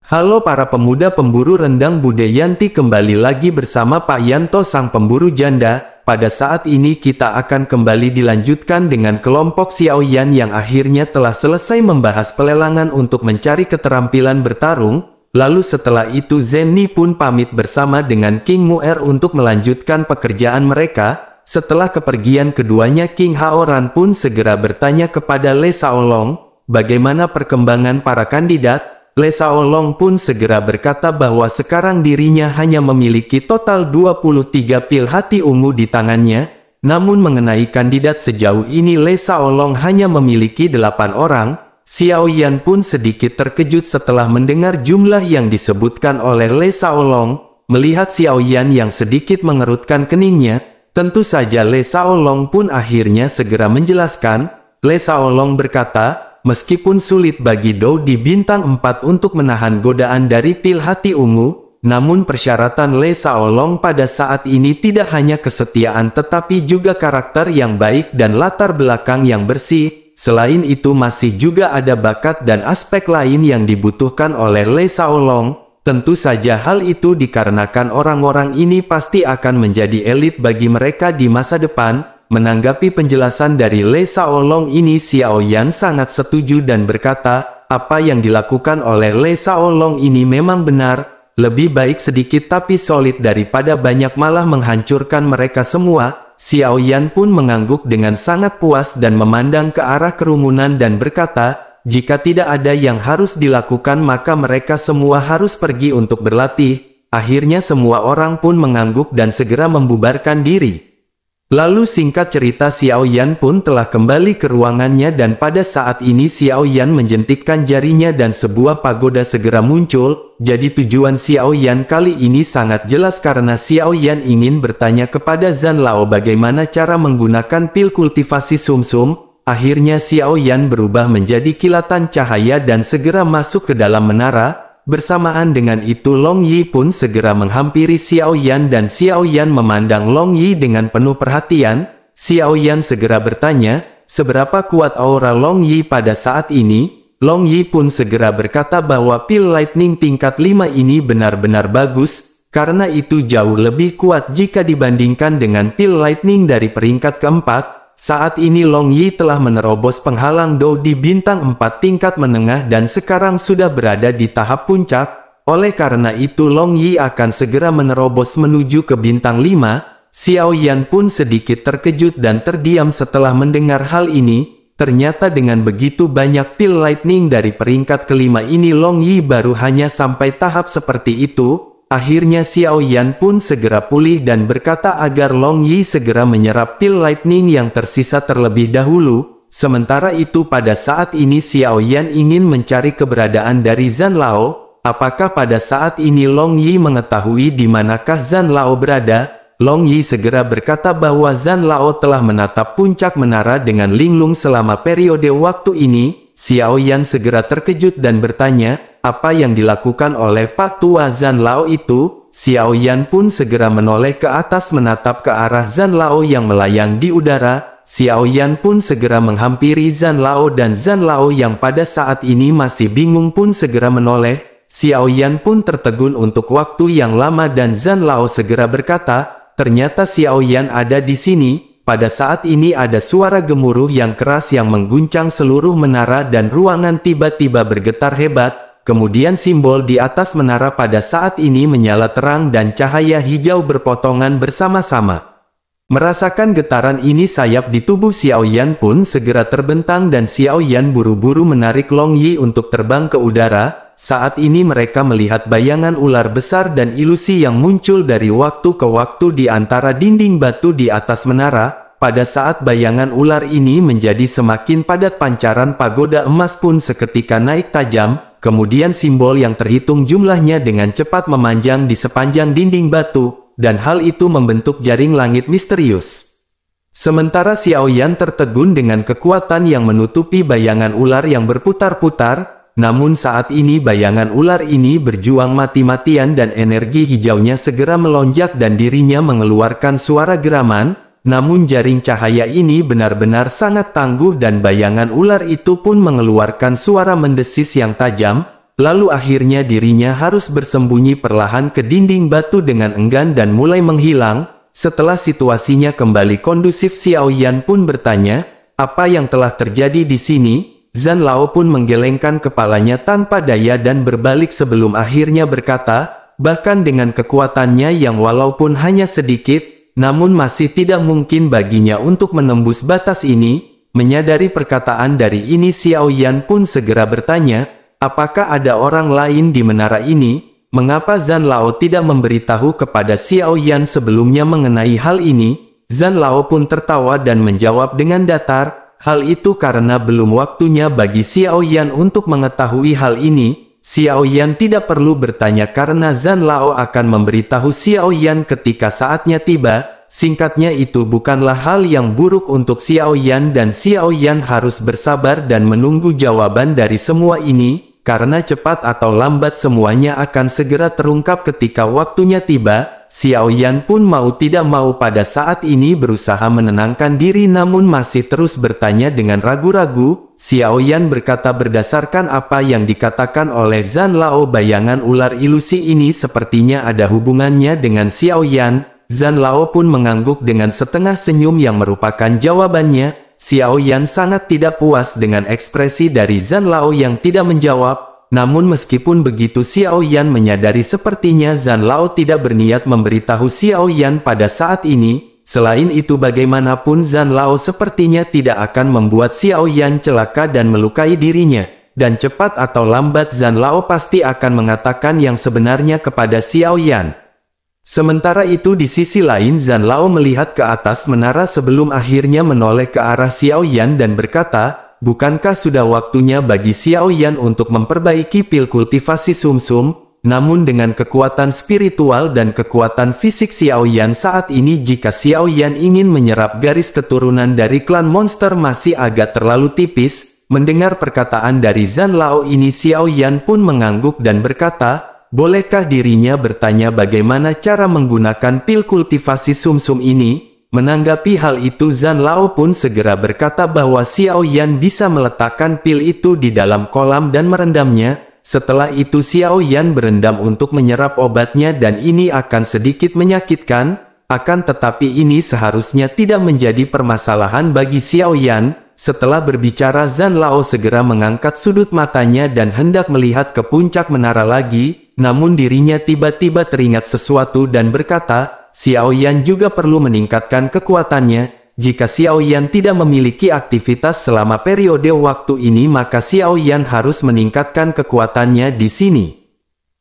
Halo para pemuda pemburu rendang Budayanti, kembali lagi bersama Pak Yanto sang pemburu janda. Pada saat ini kita akan kembali dilanjutkan dengan kelompok Xiaoyan yang akhirnya telah selesai membahas pelelangan untuk mencari keterampilan bertarung. Lalu setelah itu Zenny pun pamit bersama dengan King Muer untuk melanjutkan pekerjaan mereka. Setelah kepergian keduanya, King Haoran pun segera bertanya kepada Le Shaolong, bagaimana perkembangan para kandidat. Le Shaolong pun segera berkata bahwa sekarang dirinya hanya memiliki total 23 pil hati ungu di tangannya. Namun mengenai kandidat sejauh ini Le Shaolong hanya memiliki 8 orang. Xiaoyan pun sedikit terkejut setelah mendengar jumlah yang disebutkan oleh Le Shaolong. Melihat Xiaoyan yang sedikit mengerutkan keningnya, tentu saja Le Shaolong pun akhirnya segera menjelaskan. Le Shaolong berkata, meskipun sulit bagi Dou di bintang 4 untuk menahan godaan dari pil hati ungu, namun persyaratan Le Shaolong pada saat ini tidak hanya kesetiaan tetapi juga karakter yang baik dan latar belakang yang bersih. Selain itu masih juga ada bakat dan aspek lain yang dibutuhkan oleh Le Shaolong. Tentu saja hal itu dikarenakan orang-orang ini pasti akan menjadi elit bagi mereka di masa depan. Menanggapi penjelasan dari Le Shaolong ini, Xiaoyan sangat setuju dan berkata, apa yang dilakukan oleh Le Shaolong ini memang benar, lebih baik sedikit tapi solid daripada banyak malah menghancurkan mereka semua. Xiaoyan pun mengangguk dengan sangat puas dan memandang ke arah kerumunan dan berkata, jika tidak ada yang harus dilakukan maka mereka semua harus pergi untuk berlatih. Akhirnya semua orang pun mengangguk dan segera membubarkan diri. Lalu singkat cerita Xiaoyan pun telah kembali ke ruangannya dan pada saat ini Xiaoyan menjentikkan jarinya dan sebuah pagoda segera muncul. Jadi tujuan Xiaoyan kali ini sangat jelas karena Xiaoyan ingin bertanya kepada Zhan Lao bagaimana cara menggunakan pil kultivasi sumsum. Akhirnya Xiaoyan berubah menjadi kilatan cahaya dan segera masuk ke dalam menara. Bersamaan dengan itu Long Yi pun segera menghampiri Xiaoyan dan Xiaoyan memandang Long Yi dengan penuh perhatian. Xiaoyan segera bertanya, seberapa kuat aura Long Yi pada saat ini? Long Yi pun segera berkata bahwa pil lightning tingkat 5 ini benar-benar bagus, karena itu jauh lebih kuat jika dibandingkan dengan pil lightning dari peringkat keempat. Saat ini Long Yi telah menerobos penghalang Dou di bintang 4 tingkat menengah dan sekarang sudah berada di tahap puncak. Oleh karena itu Long Yi akan segera menerobos menuju ke bintang 5. Xiaoyan pun sedikit terkejut dan terdiam setelah mendengar hal ini. Ternyata dengan begitu banyak pil lightning dari peringkat kelima ini Long Yi baru hanya sampai tahap seperti itu. Akhirnya Xiaoyan pun segera pulih dan berkata agar Long Yi segera menyerap pil lightning yang tersisa terlebih dahulu. Sementara itu pada saat ini Xiaoyan ingin mencari keberadaan dari Zhan Lao. Apakah pada saat ini Long Yi mengetahui di manakah Zhan Lao berada? Long Yi segera berkata bahwa Zhan Lao telah menatap puncak menara dengan linglung selama periode waktu ini. Xiaoyan segera terkejut dan bertanya, apa yang dilakukan oleh Pak Tua Zhan Lao itu? Xiaoyan pun segera menoleh ke atas menatap ke arah Zhan Lao yang melayang di udara. Xiaoyan pun segera menghampiri Zhan Lao dan Zhan Lao yang pada saat ini masih bingung pun segera menoleh. Xiaoyan pun tertegun untuk waktu yang lama dan Zhan Lao segera berkata, ternyata Xiaoyan ada di sini. Pada saat ini ada suara gemuruh yang keras yang mengguncang seluruh menara dan ruangan tiba-tiba bergetar hebat. Kemudian simbol di atas menara pada saat ini menyala terang dan cahaya hijau berpotongan bersama-sama. Merasakan getaran ini sayap di tubuh Xiaoyan pun segera terbentang dan Xiaoyan buru-buru menarik Long Yi untuk terbang ke udara. Saat ini mereka melihat bayangan ular besar dan ilusi yang muncul dari waktu ke waktu di antara dinding batu di atas menara. Pada saat bayangan ular ini menjadi semakin padat, pancaran pagoda emas pun seketika naik tajam. Kemudian simbol yang terhitung jumlahnya dengan cepat memanjang di sepanjang dinding batu, dan hal itu membentuk jaring langit misterius. Sementara Xiaoyan tertegun dengan kekuatan yang menutupi bayangan ular yang berputar-putar. Namun saat ini bayangan ular ini berjuang mati-matian dan energi hijaunya segera melonjak dan dirinya mengeluarkan suara geraman. Namun jaring cahaya ini benar-benar sangat tangguh dan bayangan ular itu pun mengeluarkan suara mendesis yang tajam. lalu akhirnya dirinya harus bersembunyi perlahan ke dinding batu dengan enggan dan mulai menghilang. Setelah situasinya kembali kondusif, Xiao Yan pun bertanya, apa yang telah terjadi di sini? Zhan Lao pun menggelengkan kepalanya tanpa daya dan berbalik sebelum akhirnya berkata, bahkan dengan kekuatannya yang walaupun hanya sedikit, namun masih tidak mungkin baginya untuk menembus batas ini. Menyadari perkataan dari ini, Xiao Yan pun segera bertanya, apakah ada orang lain di menara ini? Mengapa Zhan Lao tidak memberitahu kepada Xiao Yan sebelumnya mengenai hal ini? Zhan Lao pun tertawa dan menjawab dengan datar, hal itu karena belum waktunya bagi Xiao Yan untuk mengetahui hal ini. Xiao Yan tidak perlu bertanya karena Zhan Lao akan memberitahu Xiao Yan ketika saatnya tiba. Singkatnya, itu bukanlah hal yang buruk untuk Xiao Yan dan Xiao Yan harus bersabar dan menunggu jawaban dari semua ini. Karena cepat atau lambat semuanya akan segera terungkap ketika waktunya tiba. Xiao Yan pun mau tidak mau pada saat ini berusaha menenangkan diri namun masih terus bertanya dengan ragu-ragu. Xiao Yan berkata, berdasarkan apa yang dikatakan oleh Zhan Lao, bayangan ular ilusi ini sepertinya ada hubungannya dengan Xiao Yan. Zhan Lao pun mengangguk dengan setengah senyum yang merupakan jawabannya. Xiao Yan sangat tidak puas dengan ekspresi dari Zhan Lao yang tidak menjawab. Namun meskipun begitu, Xiao Yan menyadari sepertinya Zhan Lao tidak berniat memberitahu Xiao Yan pada saat ini. Selain itu, bagaimanapun Zhan Lao sepertinya tidak akan membuat Xiao Yan celaka dan melukai dirinya. Dan cepat atau lambat Zhan Lao pasti akan mengatakan yang sebenarnya kepada Xiao Yan. Sementara itu di sisi lain, Zhan Lao melihat ke atas menara sebelum akhirnya menoleh ke arah Xiao Yan dan berkata, bukankah sudah waktunya bagi Xiao Yan untuk memperbaiki pil kultivasi sumsum? Namun dengan kekuatan spiritual dan kekuatan fisik Xiao Yan saat ini, jika Xiao Yan ingin menyerap garis keturunan dari klan monster masih agak terlalu tipis. Mendengar perkataan dari Zhan Lao ini, Xiao Yan pun mengangguk dan berkata, bolehkah dirinya bertanya bagaimana cara menggunakan pil kultivasi sumsum ini? Menanggapi hal itu, Zhan Lao pun segera berkata bahwa Xiao Yan bisa meletakkan pil itu di dalam kolam dan merendamnya. Setelah itu Xiao Yan berendam untuk menyerap obatnya dan ini akan sedikit menyakitkan. Akan tetapi ini seharusnya tidak menjadi permasalahan bagi Xiao Yan. Setelah berbicara, Zhan Lao segera mengangkat sudut matanya dan hendak melihat ke puncak menara lagi. Namun dirinya tiba-tiba teringat sesuatu dan berkata, Xiao Yan juga perlu meningkatkan kekuatannya. Jika Xiao Yan tidak memiliki aktivitas selama periode waktu ini, maka Xiao Yan harus meningkatkan kekuatannya di sini.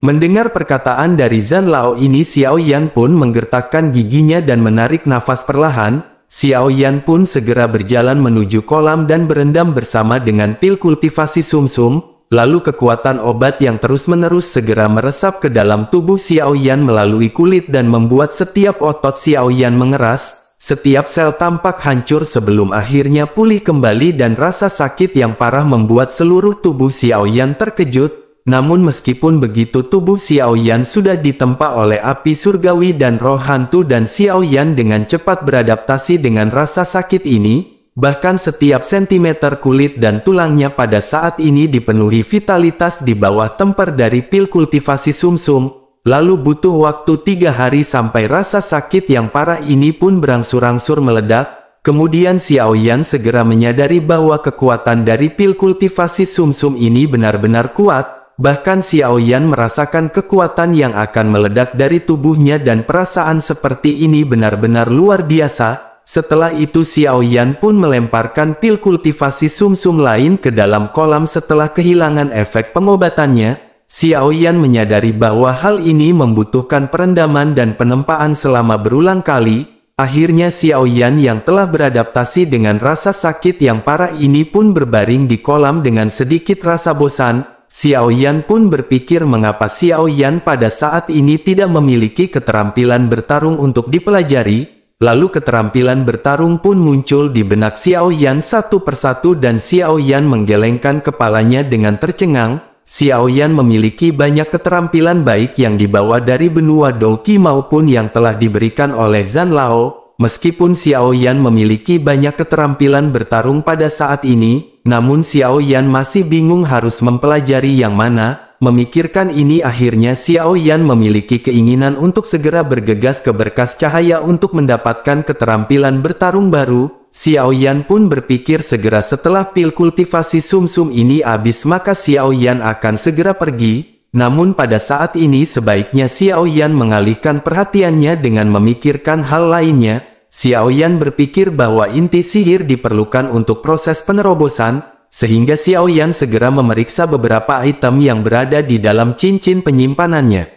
Mendengar perkataan dari Zhan Lao ini, Xiao Yan pun menggertakkan giginya dan menarik nafas perlahan. Xiao Yan pun segera berjalan menuju kolam dan berendam bersama dengan pil kultivasi sumsum. Lalu kekuatan obat yang terus-menerus segera meresap ke dalam tubuh Xiao Yan melalui kulit dan membuat setiap otot Xiao Yan mengeras. Setiap sel tampak hancur sebelum akhirnya pulih kembali dan rasa sakit yang parah membuat seluruh tubuh Xiao Yan terkejut. Namun meskipun begitu, tubuh Xiao Yan sudah ditempa oleh api surgawi dan roh hantu dan Xiao Yan dengan cepat beradaptasi dengan rasa sakit ini. Bahkan setiap sentimeter kulit dan tulangnya pada saat ini dipenuhi vitalitas di bawah temper dari pil kultivasi sumsum. Lalu butuh waktu 3 hari sampai rasa sakit yang parah ini pun berangsur-angsur meledak. Kemudian Xiao Yan segera menyadari bahwa kekuatan dari pil kultivasi sumsum ini benar-benar kuat. Bahkan Xiao Yan merasakan kekuatan yang akan meledak dari tubuhnya dan perasaan seperti ini benar-benar luar biasa. Setelah itu Xiao Yan pun melemparkan pil kultivasi sumsum lain ke dalam kolam. Setelah kehilangan efek pengobatannya, Xiao Yan menyadari bahwa hal ini membutuhkan perendaman dan penempaan selama berulang kali. Akhirnya Xiao Yan yang telah beradaptasi dengan rasa sakit yang parah ini pun berbaring di kolam dengan sedikit rasa bosan. Xiao Yan pun berpikir mengapa Xiao Yan pada saat ini tidak memiliki keterampilan bertarung untuk dipelajari. Lalu keterampilan bertarung pun muncul di benak Xiao Yan satu persatu dan Xiao Yan menggelengkan kepalanya dengan tercengang. Xiao Yan memiliki banyak keterampilan baik yang dibawa dari benua Douqi maupun yang telah diberikan oleh Zhan Lao. Meskipun Xiao Yan memiliki banyak keterampilan bertarung pada saat ini, namun Xiao Yan masih bingung harus mempelajari yang mana. Memikirkan ini akhirnya Xiao Yan memiliki keinginan untuk segera bergegas ke berkas cahaya untuk mendapatkan keterampilan bertarung baru. Xiao Yan pun berpikir segera setelah pil kultivasi sumsum ini habis maka Xiao Yan akan segera pergi. Namun pada saat ini sebaiknya Xiao Yan mengalihkan perhatiannya dengan memikirkan hal lainnya. Xiao Yan berpikir bahwa inti sihir diperlukan untuk proses penerobosan, sehingga Xiao Yan segera memeriksa beberapa item yang berada di dalam cincin penyimpanannya.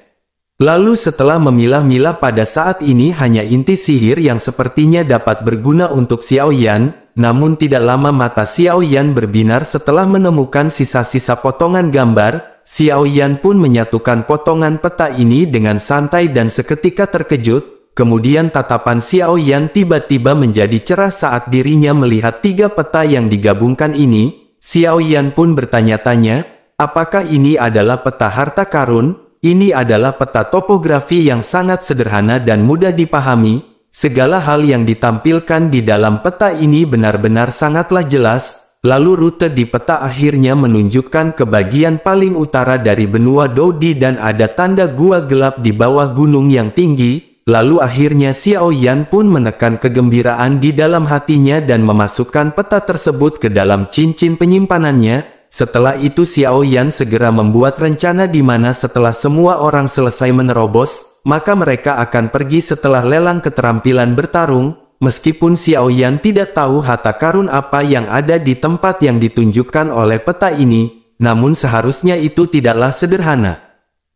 Lalu setelah memilah-milah pada saat ini hanya inti sihir yang sepertinya dapat berguna untuk Xiao Yan, namun tidak lama mata Xiao Yan berbinar setelah menemukan sisa-sisa potongan gambar. Xiao Yan pun menyatukan potongan peta ini dengan santai dan seketika terkejut, kemudian tatapan Xiao Yan tiba-tiba menjadi cerah saat dirinya melihat 3 peta yang digabungkan ini. Xiao Yan pun bertanya-tanya, apakah ini adalah peta harta karun? Ini adalah peta topografi yang sangat sederhana dan mudah dipahami. Segala hal yang ditampilkan di dalam peta ini benar-benar sangatlah jelas. Lalu rute di peta akhirnya menunjukkan ke bagian paling utara dari benua Dodi dan ada tanda gua gelap di bawah gunung yang tinggi. Lalu akhirnya Xiao Yan pun menekan kegembiraan di dalam hatinya dan memasukkan peta tersebut ke dalam cincin penyimpanannya. Setelah itu Xiao Yan segera membuat rencana di mana setelah semua orang selesai menerobos, maka mereka akan pergi setelah lelang keterampilan bertarung. Meskipun Xiao Yan tidak tahu harta karun apa yang ada di tempat yang ditunjukkan oleh peta ini, namun seharusnya itu tidaklah sederhana.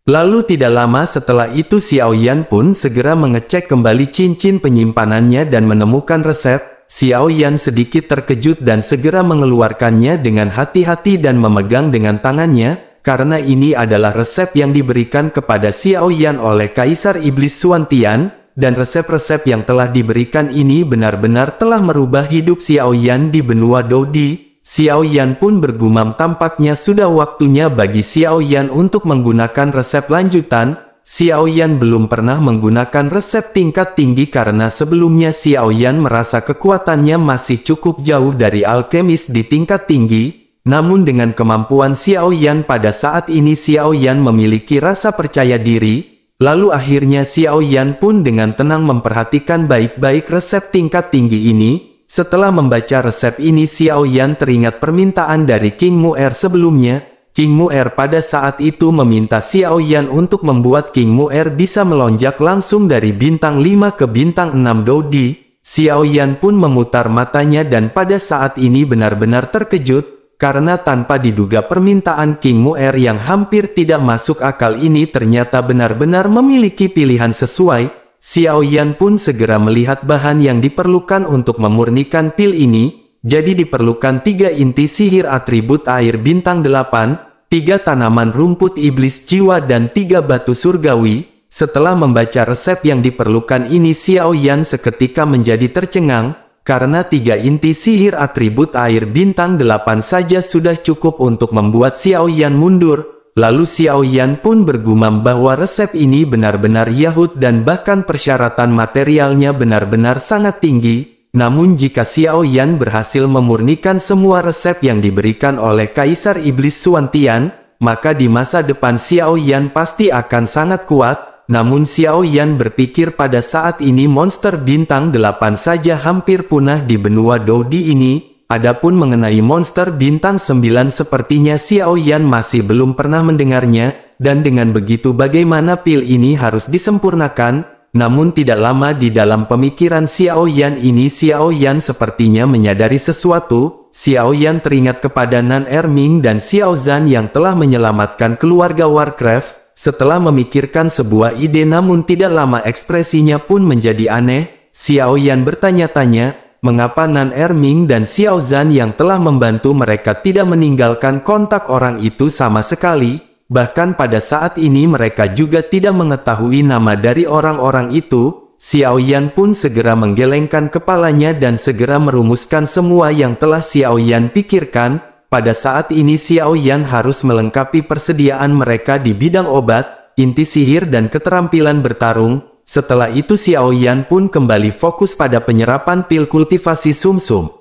Lalu tidak lama setelah itu Xiao Yan pun segera mengecek kembali cincin penyimpanannya dan menemukan resep. Xiao Yan sedikit terkejut dan segera mengeluarkannya dengan hati-hati dan memegang dengan tangannya, karena ini adalah resep yang diberikan kepada Xiao Yan oleh Kaisar Iblis Xuantian, dan resep-resep yang telah diberikan ini benar-benar telah merubah hidup Xiao Yan di benua Dodi. Xiao Yan pun bergumam tampaknya sudah waktunya bagi Xiao Yan untuk menggunakan resep lanjutan. Xiao Yan belum pernah menggunakan resep tingkat tinggi karena sebelumnya Xiao Yan merasa kekuatannya masih cukup jauh dari alkemis di tingkat tinggi. Namun dengan kemampuan Xiao Yan pada saat ini Xiao Yan memiliki rasa percaya diri. Lalu akhirnya Xiao Yan pun dengan tenang memperhatikan baik-baik resep tingkat tinggi ini. Setelah membaca resep ini Xiao Yan teringat permintaan dari King Mu'er sebelumnya. King Mu'er pada saat itu meminta Xiao Yan untuk membuat King Mu'er bisa melonjak langsung dari bintang 5 ke bintang 6 Dodi. Xiao Yan pun memutar matanya dan pada saat ini benar-benar terkejut, karena tanpa diduga permintaan King Mu'er yang hampir tidak masuk akal ini ternyata benar-benar memiliki pilihan sesuai. Xiao Yan pun segera melihat bahan yang diperlukan untuk memurnikan pil ini. Jadi diperlukan 3 inti sihir atribut air bintang 8, 3 tanaman rumput iblis jiwa dan 3 batu surgawi. Setelah membaca resep yang diperlukan ini Xiao Yan seketika menjadi tercengang, karena 3 inti sihir atribut air bintang 8 saja sudah cukup untuk membuat Xiao Yan mundur. Lalu Xiao Yan pun bergumam bahwa resep ini benar-benar yahut dan bahkan persyaratan materialnya benar-benar sangat tinggi. Namun jika Xiao Yan berhasil memurnikan semua resep yang diberikan oleh Kaisar Iblis Xuantian, maka di masa depan Xiao Yan pasti akan sangat kuat. Namun Xiao Yan berpikir pada saat ini monster bintang 8 saja hampir punah di benua Dodi ini. Adapun mengenai monster bintang 9 sepertinya Xiao Yan masih belum pernah mendengarnya, dan dengan begitu bagaimana pil ini harus disempurnakan. Namun tidak lama di dalam pemikiran Xiao Yan ini Xiao Yan sepertinya menyadari sesuatu. Xiao Yan teringat kepada Nan Erming dan Xiao Zhan yang telah menyelamatkan keluarga Warcraft. Setelah memikirkan sebuah ide namun tidak lama ekspresinya pun menjadi aneh. Xiao Yan bertanya-tanya, mengapa Nan Erming dan Xiao Zhan yang telah membantu mereka tidak meninggalkan kontak orang itu sama sekali. Bahkan pada saat ini mereka juga tidak mengetahui nama dari orang-orang itu. Xiao Yan pun segera menggelengkan kepalanya dan segera merumuskan semua yang telah Xiao Yan pikirkan. Pada saat ini Xiao Yan harus melengkapi persediaan mereka di bidang obat, inti sihir dan keterampilan bertarung. Setelah itu Xiao Yan pun kembali fokus pada penyerapan pil kultivasi sumsum.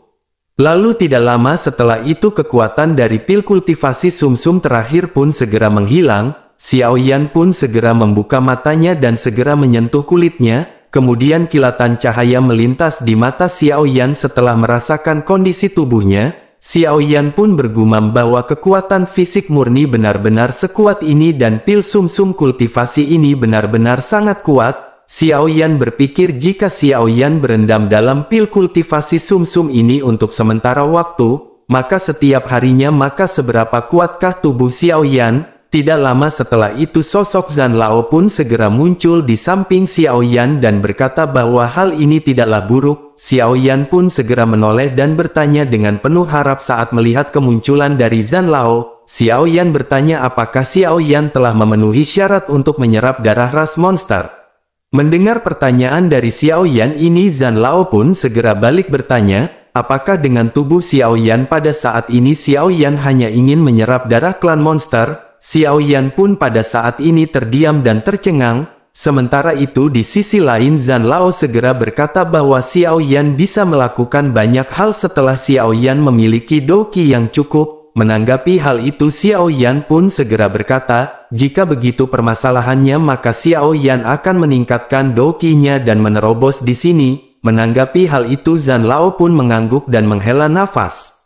Lalu tidak lama setelah itu kekuatan dari pil kultivasi sumsum terakhir pun segera menghilang. Xiao Yan pun segera membuka matanya dan segera menyentuh kulitnya. Kemudian kilatan cahaya melintas di mata Xiao Yan setelah merasakan kondisi tubuhnya. Xiao Yan pun bergumam bahwa kekuatan fisik murni benar-benar sekuat ini dan pil sumsum kultivasi ini benar-benar sangat kuat. Xiao Yan berpikir jika Xiao Yan berendam dalam pil kultivasi sumsum ini untuk sementara waktu, maka setiap harinya maka seberapa kuatkah tubuh Xiao Yan? Tidak lama setelah itu sosok Zhan Lao pun segera muncul di samping Xiao Yan dan berkata bahwa hal ini tidaklah buruk. Xiao Yan pun segera menoleh dan bertanya dengan penuh harap saat melihat kemunculan dari Zhan Lao. Xiao Yan bertanya apakah Xiao Yan telah memenuhi syarat untuk menyerap darah ras monster. Mendengar pertanyaan dari Xiao Yan ini, Zhan Lao pun segera balik bertanya, apakah dengan tubuh Xiao Yan pada saat ini Xiao Yan hanya ingin menyerap darah klan monster? Xiao Yan pun pada saat ini terdiam dan tercengang. Sementara itu di sisi lain Zhan Lao segera berkata bahwa Xiao Yan bisa melakukan banyak hal setelah Xiao Yan memiliki doqi yang cukup. Menanggapi hal itu Xiao Yan pun segera berkata, jika begitu permasalahannya maka Xiao Yan akan meningkatkan doqinya dan menerobos di sini. Menanggapi hal itu Zhan Lao pun mengangguk dan menghela nafas.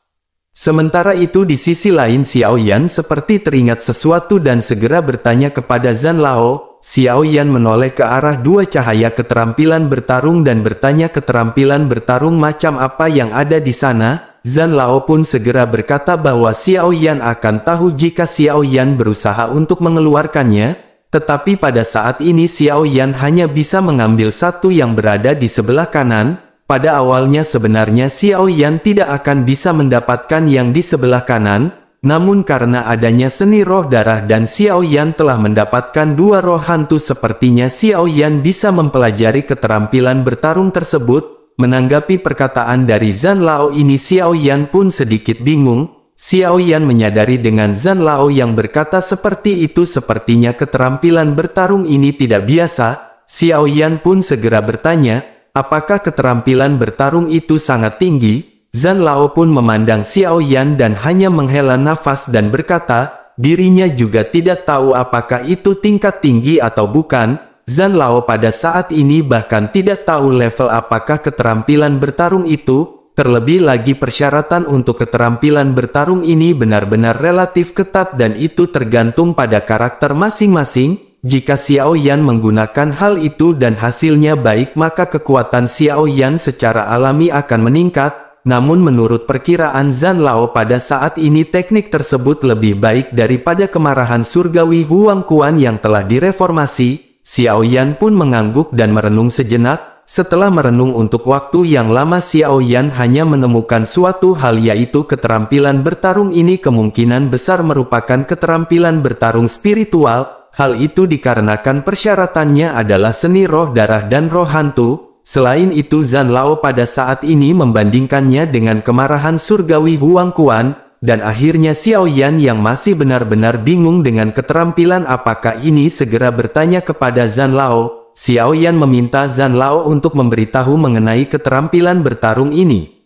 Sementara itu di sisi lain Xiao Yan seperti teringat sesuatu dan segera bertanya kepada Zhan Lao. Xiao Yan menoleh ke arah dua cahaya keterampilan bertarung dan bertanya keterampilan bertarung macam apa yang ada di sana. Zhan Lao pun segera berkata bahwa Xiao Yan akan tahu jika Xiao Yan berusaha untuk mengeluarkannya, tetapi pada saat ini Xiao Yan hanya bisa mengambil satu yang berada di sebelah kanan. Pada awalnya sebenarnya Xiao Yan tidak akan bisa mendapatkan yang di sebelah kanan, namun karena adanya seni roh darah dan Xiao Yan telah mendapatkan dua roh hantu sepertinya Xiao Yan bisa mempelajari keterampilan bertarung tersebut. Menanggapi perkataan dari Zhan Lao ini Xiao Yan pun sedikit bingung. Xiao Yan menyadari dengan Zhan Lao yang berkata seperti itu sepertinya keterampilan bertarung ini tidak biasa. Xiao Yan pun segera bertanya, apakah keterampilan bertarung itu sangat tinggi? Zhan Lao pun memandang Xiao Yan dan hanya menghela nafas dan berkata, dirinya juga tidak tahu apakah itu tingkat tinggi atau bukan. Zhan Lao pada saat ini bahkan tidak tahu level apakah keterampilan bertarung itu, terlebih lagi persyaratan untuk keterampilan bertarung ini benar-benar relatif ketat dan itu tergantung pada karakter masing-masing. Jika Xiao Yan menggunakan hal itu dan hasilnya baik maka kekuatan Xiao Yan secara alami akan meningkat, namun menurut perkiraan Zhan Lao pada saat ini teknik tersebut lebih baik daripada kemarahan surgawi Huang Quan yang telah direformasi. Xiao Yan pun mengangguk dan merenung sejenak. Setelah merenung untuk waktu yang lama Xiao Yan hanya menemukan suatu hal yaitu keterampilan bertarung ini kemungkinan besar merupakan keterampilan bertarung spiritual. Hal itu dikarenakan persyaratannya adalah seni roh darah dan roh hantu. Selain itu Zhan Lao pada saat ini membandingkannya dengan kemarahan surgawi Huang Quan. Dan akhirnya Xiao Yan yang masih benar-benar bingung dengan keterampilan apakah ini segera bertanya kepada Zhan Lao. Xiao Yan meminta Zhan Lao untuk memberitahu mengenai keterampilan bertarung ini.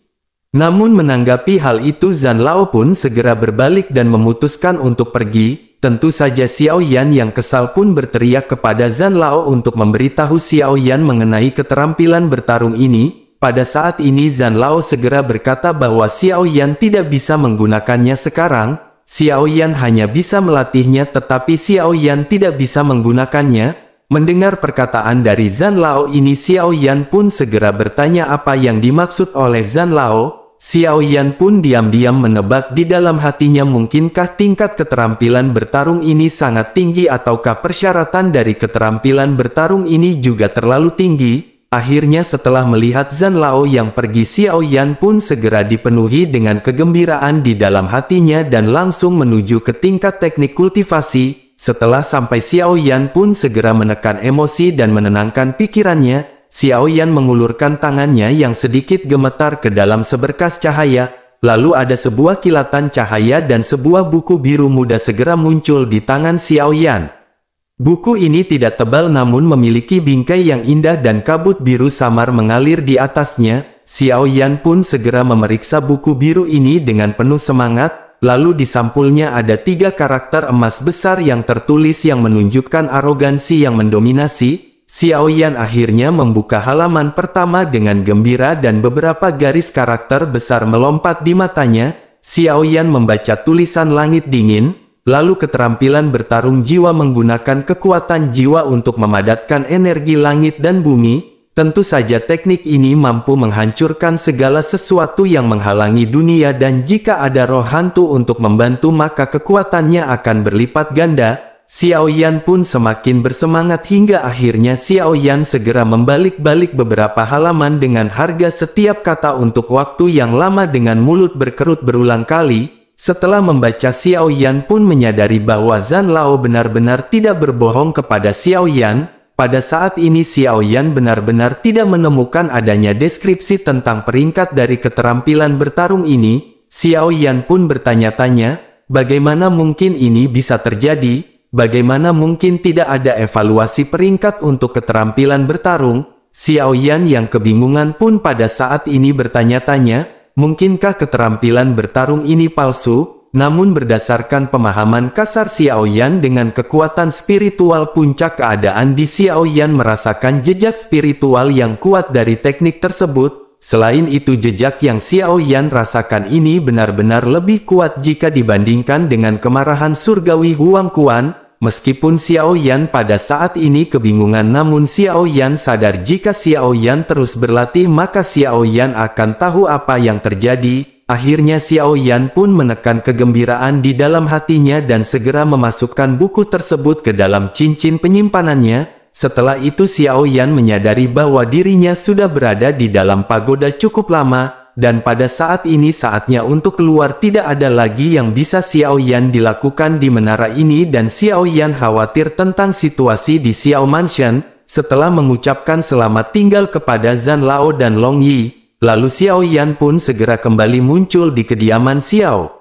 Namun menanggapi hal itu Zhan Lao pun segera berbalik dan memutuskan untuk pergi. Tentu saja Xiao Yan yang kesal pun berteriak kepada Zhan Lao untuk memberitahu Xiao Yan mengenai keterampilan bertarung ini. Pada saat ini Zhan Lao segera berkata bahwa Xiao Yan tidak bisa menggunakannya sekarang. Xiao Yan hanya bisa melatihnya tetapi Xiao Yan tidak bisa menggunakannya. Mendengar perkataan dari Zhan Lao ini Xiao Yan pun segera bertanya apa yang dimaksud oleh Zhan Lao. Xiao Yan pun diam-diam menebak di dalam hatinya mungkinkah tingkat keterampilan bertarung ini sangat tinggi ataukah persyaratan dari keterampilan bertarung ini juga terlalu tinggi. Akhirnya setelah melihat Zhan Lao yang pergi Xiao Yan pun segera dipenuhi dengan kegembiraan di dalam hatinya dan langsung menuju ke tingkat teknik kultivasi. Setelah sampai Xiao Yan pun segera menekan emosi dan menenangkan pikirannya. Xiao Yan mengulurkan tangannya yang sedikit gemetar ke dalam seberkas cahaya. Lalu ada sebuah kilatan cahaya dan sebuah buku biru muda segera muncul di tangan Xiao Yan. Buku ini tidak tebal namun memiliki bingkai yang indah dan kabut biru samar mengalir di atasnya. Xiao Yan pun segera memeriksa buku biru ini dengan penuh semangat. Lalu di sampulnya ada 3 karakter emas besar yang tertulis yang menunjukkan arogansi yang mendominasi. Xiao Yan akhirnya membuka halaman pertama dengan gembira dan beberapa garis karakter besar melompat di matanya. Xiao Yan membaca tulisan langit dingin, lalu keterampilan bertarung jiwa menggunakan kekuatan jiwa untuk memadatkan energi langit dan bumi. Tentu saja teknik ini mampu menghancurkan segala sesuatu yang menghalangi dunia dan jika ada roh hantu untuk membantu maka kekuatannya akan berlipat ganda. Xiao Yan pun semakin bersemangat hingga akhirnya Xiao Yan segera membalik-balik beberapa halaman dengan harga setiap kata untuk waktu yang lama dengan mulut berkerut berulang kali. Setelah membaca, Xiao Yan pun menyadari bahwa Zhan Lao benar-benar tidak berbohong kepada Xiao Yan. Pada saat ini Xiao Yan benar-benar tidak menemukan adanya deskripsi tentang peringkat dari keterampilan bertarung ini. Xiao Yan pun bertanya-tanya, bagaimana mungkin ini bisa terjadi? Bagaimana mungkin tidak ada evaluasi peringkat untuk keterampilan bertarung? Xiao Yan yang kebingungan pun pada saat ini bertanya-tanya, mungkinkah keterampilan bertarung ini palsu? Namun berdasarkan pemahaman kasar Xiao Yan dengan kekuatan spiritual puncak keadaan di Xiao Yan merasakan jejak spiritual yang kuat dari teknik tersebut. Selain itu jejak yang Xiao Yan rasakan ini benar-benar lebih kuat jika dibandingkan dengan kemarahan surgawi Huang Quan. Meskipun Xiao Yan pada saat ini kebingungan namun Xiao Yan sadar jika Xiao Yan terus berlatih maka Xiao Yan akan tahu apa yang terjadi. Akhirnya Xiao Yan pun menekan kegembiraan di dalam hatinya dan segera memasukkan buku tersebut ke dalam cincin penyimpanannya. Setelah itu Xiao Yan menyadari bahwa dirinya sudah berada di dalam pagoda cukup lama, dan pada saat ini saatnya untuk keluar. Tidak ada lagi yang bisa Xiao Yan dilakukan di menara ini dan Xiao Yan khawatir tentang situasi di Xiao Mansion. Setelah mengucapkan selamat tinggal kepada Zhan Lao dan Long Yi, lalu Xiao Yan pun segera kembali muncul di kediaman Xiao.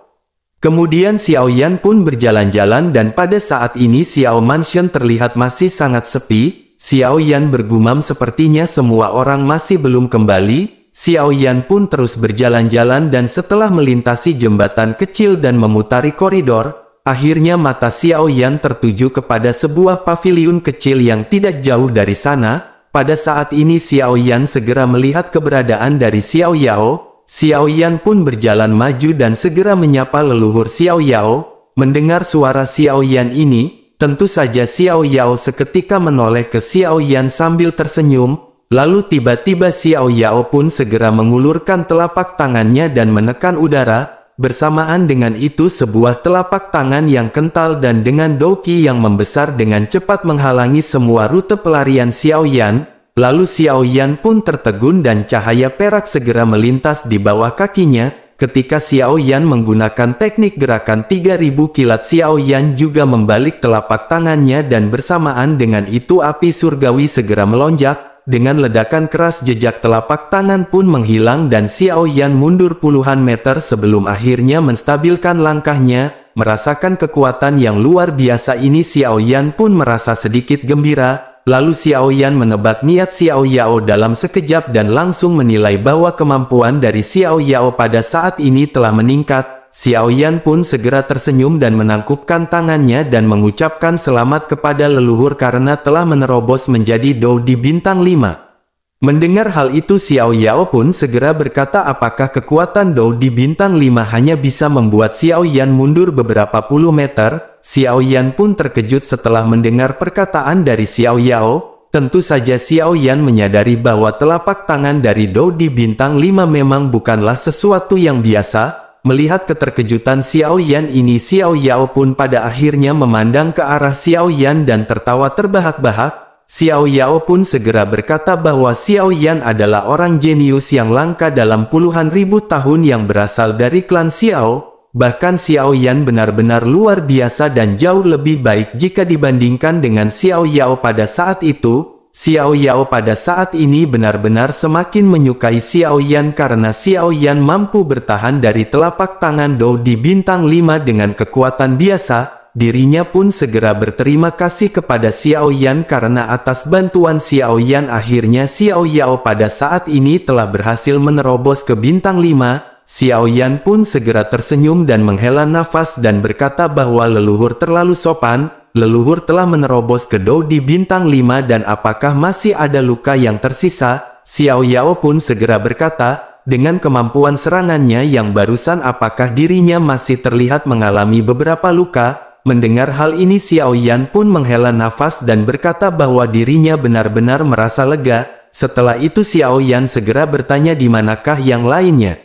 Kemudian Xiao Yan pun berjalan-jalan dan pada saat ini Xiao Mansion terlihat masih sangat sepi. Xiao Yan bergumam sepertinya semua orang masih belum kembali. Xiao Yan pun terus berjalan-jalan dan setelah melintasi jembatan kecil dan memutari koridor, akhirnya mata Xiao Yan tertuju kepada sebuah paviliun kecil yang tidak jauh dari sana. Pada saat ini Xiao Yan segera melihat keberadaan dari Xiao Yao. Xiao Yan pun berjalan maju dan segera menyapa leluhur Xiao Yao. Mendengar suara Xiao Yan ini, tentu saja Xiao Yao seketika menoleh ke Xiao Yan sambil tersenyum. Lalu tiba-tiba Xiao Yao pun segera mengulurkan telapak tangannya dan menekan udara. Bersamaan dengan itu sebuah telapak tangan yang kental dan dengan doki yang membesar dengan cepat menghalangi semua rute pelarian Xiao Yan. Lalu Xiao Yan pun tertegun dan cahaya perak segera melintas di bawah kakinya. Ketika Xiao Yan menggunakan teknik gerakan 3000 kilat, Xiao Yan juga membalik telapak tangannya dan bersamaan dengan itu api surgawi segera melonjak. Dengan ledakan keras jejak telapak tangan pun menghilang dan Xiao Yan mundur puluhan meter sebelum akhirnya menstabilkan langkahnya. Merasakan kekuatan yang luar biasa ini Xiao Yan pun merasa sedikit gembira. Lalu Xiao Yan menebak niat Xiao Yao dalam sekejap dan langsung menilai bahwa kemampuan dari Xiao Yao pada saat ini telah meningkat. Xiao Yan pun segera tersenyum dan menangkupkan tangannya dan mengucapkan selamat kepada leluhur karena telah menerobos menjadi Dou di bintang 5. Mendengar hal itu Xiao Yao pun segera berkata, apakah kekuatan Dou di bintang 5 hanya bisa membuat Xiao Yan mundur beberapa puluh meter? Xiao Yan pun terkejut setelah mendengar perkataan dari Xiao Yao. Tentu saja Xiao Yan menyadari bahwa telapak tangan dari Dou di bintang 5 memang bukanlah sesuatu yang biasa. Melihat keterkejutan Xiao Yan ini, Xiao Yao pun pada akhirnya memandang ke arah Xiao Yan dan tertawa terbahak-bahak. Xiao Yao pun segera berkata bahwa Xiao Yan adalah orang jenius yang langka dalam puluhan ribu tahun yang berasal dari klan Xiao. Bahkan Xiao Yan benar-benar luar biasa dan jauh lebih baik jika dibandingkan dengan Xiao Yao pada saat itu. Xiao Yao pada saat ini benar-benar semakin menyukai Xiao Yan karena Xiao Yan mampu bertahan dari telapak tangan Dou di bintang 5 dengan kekuatan biasa. dirinya pun segera berterima kasih kepada Xiao Yan karena atas bantuan Xiao Yan akhirnya Xiao Yao pada saat ini telah berhasil menerobos ke bintang 5. Xiao Yan pun segera tersenyum dan menghela nafas dan berkata bahwa leluhur terlalu sopan, leluhur telah menerobos ke Dou di bintang 5 dan apakah masih ada luka yang tersisa? Xiao Yao pun segera berkata, dengan kemampuan serangannya yang barusan apakah dirinya masih terlihat mengalami beberapa luka? Mendengar hal ini Xiao Yan pun menghela nafas dan berkata bahwa dirinya benar-benar merasa lega. Setelah itu Xiao Yan segera bertanya di manakah yang lainnya.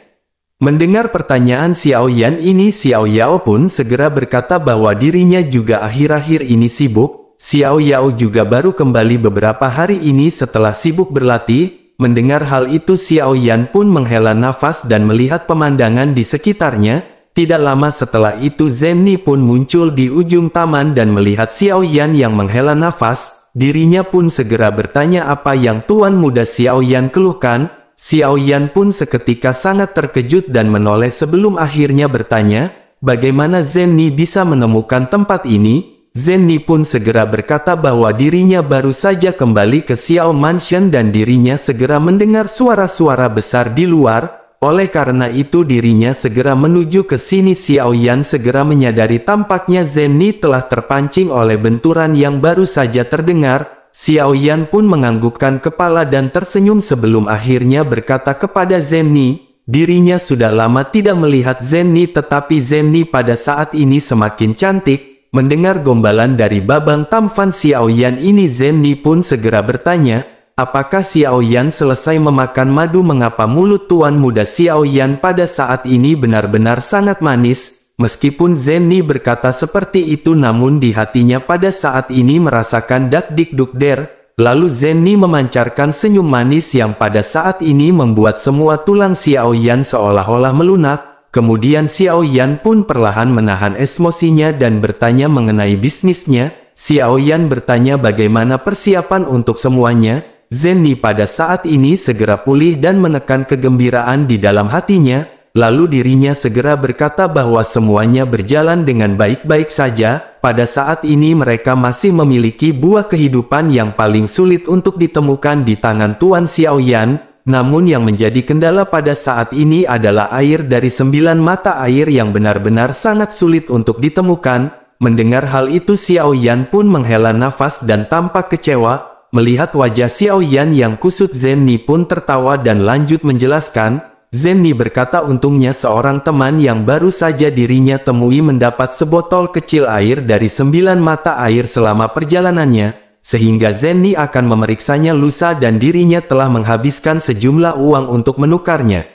Mendengar pertanyaan Xiao Yan ini Xiao Yao pun segera berkata bahwa dirinya juga akhir-akhir ini sibuk. Xiao Yao juga baru kembali beberapa hari ini setelah sibuk berlatih. Mendengar hal itu Xiao Yan pun menghela nafas dan melihat pemandangan di sekitarnya. Tidak lama setelah itu Zenny pun muncul di ujung taman dan melihat Xiao Yan yang menghela nafas. Dirinya pun segera bertanya apa yang Tuan Muda Xiao Yan keluhkan. Xiao Yan pun seketika sangat terkejut dan menoleh sebelum akhirnya bertanya, bagaimana Zenny bisa menemukan tempat ini? Zenny pun segera berkata bahwa dirinya baru saja kembali ke Xiao Mansion dan dirinya segera mendengar suara-suara besar di luar. Oleh karena itu dirinya segera menuju ke sini. Xiao Yan segera menyadari tampaknya Zenny telah terpancing oleh benturan yang baru saja terdengar. Xiao Yan pun menganggukkan kepala dan tersenyum sebelum akhirnya berkata kepada Zenny, dirinya sudah lama tidak melihat Zenny tetapi Zenny pada saat ini semakin cantik. Mendengar gombalan dari Babang Tampan Xiao Yan ini Zenny pun segera bertanya, apakah Xiao Yan selesai memakan madu? Mengapa mulut Tuan Muda Xiao Yan pada saat ini benar-benar sangat manis? Meskipun Zenny berkata seperti itu namun di hatinya pada saat ini merasakan dak-dik-duk-der. Lalu Zenny memancarkan senyum manis yang pada saat ini membuat semua tulang Xiao Yan seolah-olah melunak. Kemudian Xiao Yan pun perlahan menahan emosinya dan bertanya mengenai bisnisnya. Xiao Yan bertanya bagaimana persiapan untuk semuanya. Zenny pada saat ini segera pulih dan menekan kegembiraan di dalam hatinya. Lalu dirinya segera berkata bahwa semuanya berjalan dengan baik-baik saja. Pada saat ini mereka masih memiliki buah kehidupan yang paling sulit untuk ditemukan di tangan Tuan Xiao Yan. Namun yang menjadi kendala pada saat ini adalah air dari 9 mata air yang benar-benar sangat sulit untuk ditemukan. Mendengar hal itu Xiao Yan pun menghela nafas dan tampak kecewa. Melihat wajah Xiao Yan yang kusut Zenny pun tertawa dan lanjut menjelaskan. Zenny berkata untungnya seorang teman yang baru saja dirinya temui mendapat sebotol kecil air dari 9 mata air selama perjalanannya, sehingga Zenny akan memeriksanya lusa dan dirinya telah menghabiskan sejumlah uang untuk menukarnya.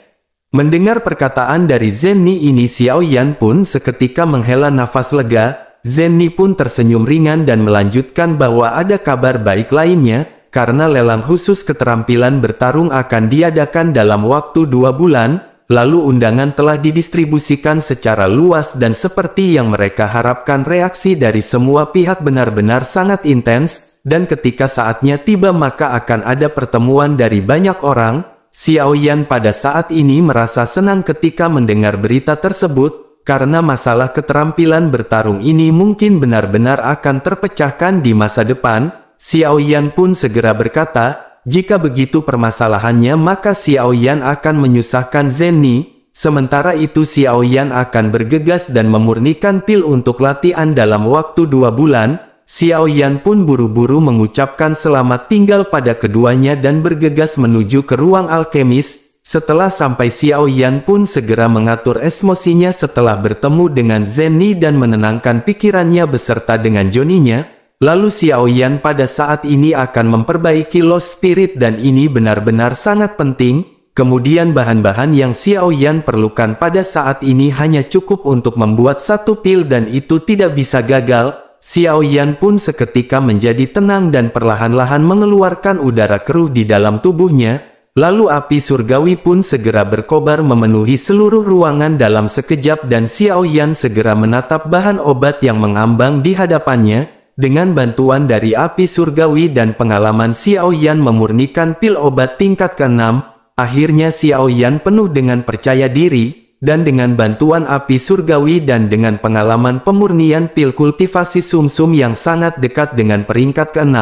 Mendengar perkataan dari Zenny ini Xiao Yan pun seketika menghela nafas lega. Zenny pun tersenyum ringan dan melanjutkan bahwa ada kabar baik lainnya. Karena lelang khusus keterampilan bertarung akan diadakan dalam waktu 2 bulan, lalu undangan telah didistribusikan secara luas dan seperti yang mereka harapkan reaksi dari semua pihak benar-benar sangat intens, dan ketika saatnya tiba maka akan ada pertemuan dari banyak orang. Xiao Yan pada saat ini merasa senang ketika mendengar berita tersebut, karena masalah keterampilan bertarung ini mungkin benar-benar akan terpecahkan di masa depan. Xiao Yan pun segera berkata, jika begitu permasalahannya maka Xiao Yan akan menyusahkan Zenny. Sementara itu Xiao Yan akan bergegas dan memurnikan pil untuk latihan dalam waktu 2 bulan. Xiao Yan pun buru-buru mengucapkan selamat tinggal pada keduanya dan bergegas menuju ke ruang alkemis. Setelah sampai Xiao Yan pun segera mengatur emosinya setelah bertemu dengan Zenny dan menenangkan pikirannya beserta dengan Johnny-nya. Lalu Xiao Yan pada saat ini akan memperbaiki Lost Spirit dan ini benar-benar sangat penting. Kemudian bahan-bahan yang Xiao Yan perlukan pada saat ini hanya cukup untuk membuat 1 pil dan itu tidak bisa gagal. Xiao Yan pun seketika menjadi tenang dan perlahan-lahan mengeluarkan udara keruh di dalam tubuhnya. Lalu api surgawi pun segera berkobar memenuhi seluruh ruangan dalam sekejap dan Xiao Yan segera menatap bahan obat yang mengambang di hadapannya. Dengan bantuan dari api surgawi dan pengalaman Xiao Yan memurnikan pil obat tingkat ke-6, akhirnya Xiao Yan penuh dengan percaya diri. dan dengan bantuan api surgawi dan dengan pengalaman pemurnian pil kultivasi sumsum yang sangat dekat dengan peringkat ke-6,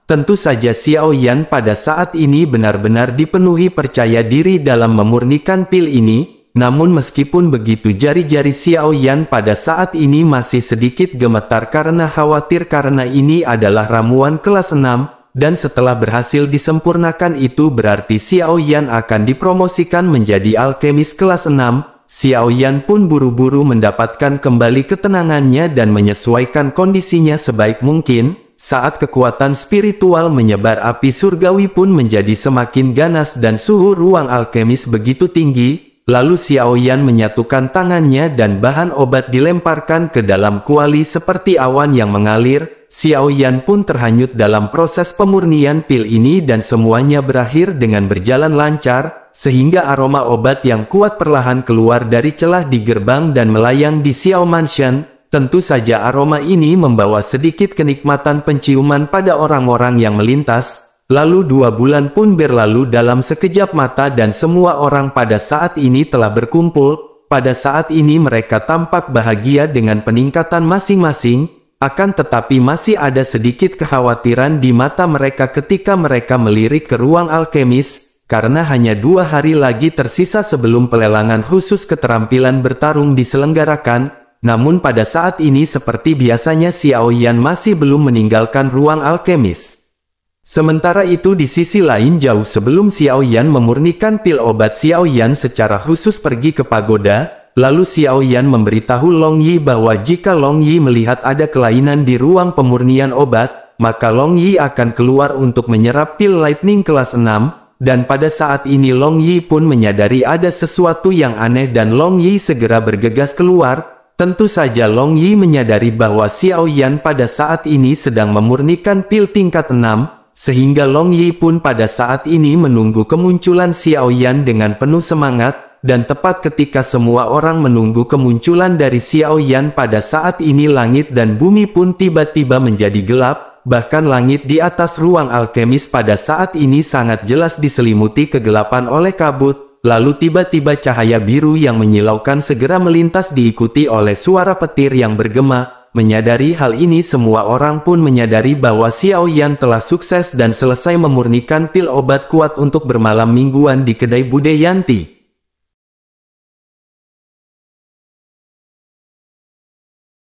tentu saja Xiao Yan pada saat ini benar-benar dipenuhi percaya diri dalam memurnikan pil ini. Namun meskipun begitu jari-jari Xiao Yan pada saat ini masih sedikit gemetar karena khawatir karena ini adalah ramuan kelas 6. Dan setelah berhasil disempurnakan itu berarti Xiao Yan akan dipromosikan menjadi alkemis kelas 6. Xiao Yan pun buru-buru mendapatkan kembali ketenangannya dan menyesuaikan kondisinya sebaik mungkin. Saat kekuatan spiritual menyebar, api surgawi pun menjadi semakin ganas dan suhu ruang alkemis begitu tinggi. Lalu Xiao Yan menyatukan tangannya dan bahan obat dilemparkan ke dalam kuali seperti awan yang mengalir. Xiao Yan pun terhanyut dalam proses pemurnian pil ini dan semuanya berakhir dengan berjalan lancar, sehingga aroma obat yang kuat perlahan keluar dari celah di gerbang dan melayang di Xiao Mansion. Tentu saja aroma ini membawa sedikit kenikmatan penciuman pada orang-orang yang melintas. Lalu 2 bulan pun berlalu dalam sekejap mata dan semua orang pada saat ini telah berkumpul. Pada saat ini mereka tampak bahagia dengan peningkatan masing-masing. Akan tetapi masih ada sedikit kekhawatiran di mata mereka ketika mereka melirik ke ruang alkemis, karena hanya 2 hari lagi tersisa sebelum pelelangan khusus keterampilan bertarung diselenggarakan. Namun pada saat ini seperti biasanya Xiao Yan masih belum meninggalkan ruang alkemis. Sementara itu di sisi lain jauh sebelum Xiao Yan memurnikan pil obat, Xiao Yan secara khusus pergi ke pagoda. Lalu Xiao Yan memberitahu Long Yi bahwa jika Long Yi melihat ada kelainan di ruang pemurnian obat, maka Long Yi akan keluar untuk menyerap pil lightning kelas 6. Dan pada saat ini Long Yi pun menyadari ada sesuatu yang aneh dan Long Yi segera bergegas keluar. Tentu saja Long Yi menyadari bahwa Xiao Yan pada saat ini sedang memurnikan pil tingkat 6, sehingga Long Yi pun pada saat ini menunggu kemunculan Xiao Yan dengan penuh semangat. Dan tepat ketika semua orang menunggu kemunculan dari Xiao Yan, pada saat ini langit dan bumi pun tiba-tiba menjadi gelap. Bahkan langit di atas ruang alkemis pada saat ini sangat jelas diselimuti kegelapan oleh kabut. Lalu tiba-tiba cahaya biru yang menyilaukan segera melintas diikuti oleh suara petir yang bergema. Menyadari hal ini semua orang pun menyadari bahwa Xiao Yan telah sukses dan selesai memurnikan pil obat kuat untuk bermalam mingguan di kedai Budayanti.